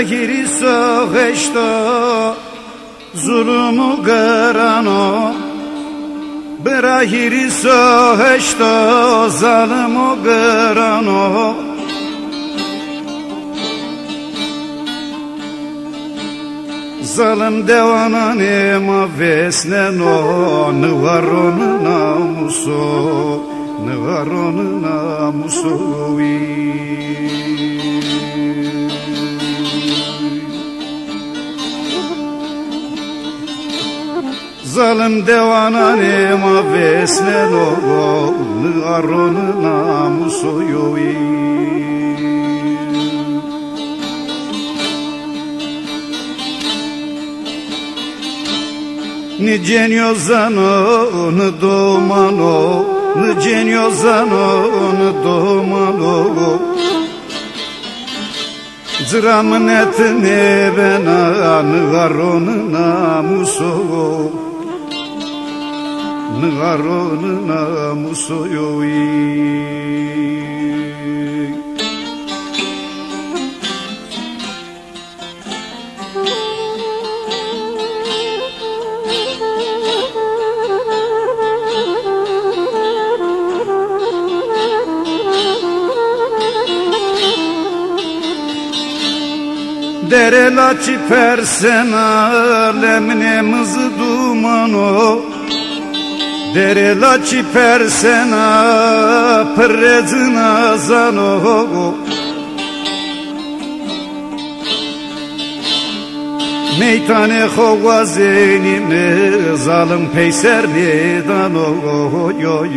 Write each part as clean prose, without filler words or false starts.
Brahiri soheşto zulümü garano, Brahiri soheşto zalımı garano. Zalim devana nema vesneno, ne var onun namusu, ne var onun namusu. Zalim devana nema vesneno, ne var onun namusu. Ni geniozano, ni domano, ni geniozano, ni domano. Zramnet nevena, ni garon namuso, ni garon namuso yoi. Derela çipersena lemne mızı dumano, Derela çipersena pırrezina zano. Meytane hovazeni zalim peyser nedano yoy.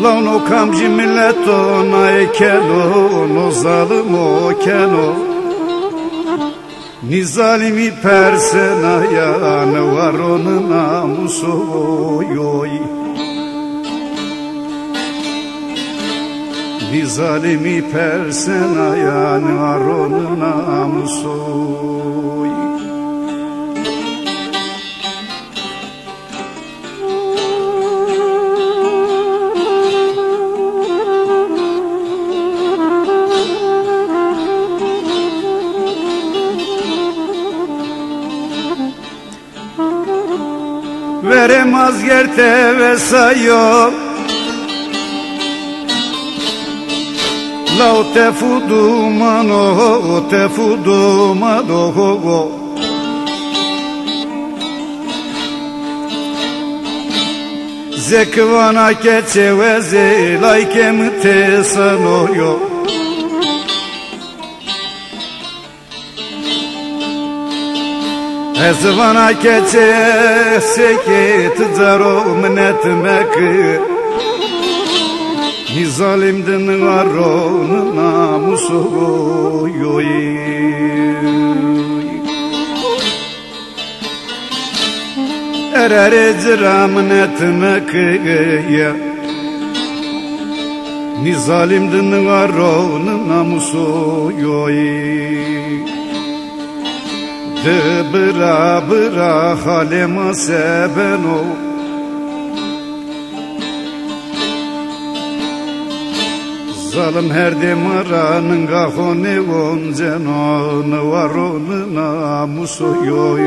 Launo kamji milleto na keno, no zalimo keno. Ni zalimi persena ya ne var onun namusu yoy. Ni zalimi persena ya ne var onun namusu. Veremaz yerte ve sayo, Lau te fudumano, te fudumano. Zekvana keçe ve zelaykem te sanoyo. Ezvana keçe seket zaro minetmek, Ni zalimdin varon namusu yoy. Erer ecra minetmek ya, Ni zalimdin varon namusu yoy. De bıra bıra halema sebeno, Zalim her demaranın gahone vonzeno, Ne var onun namusu yoy.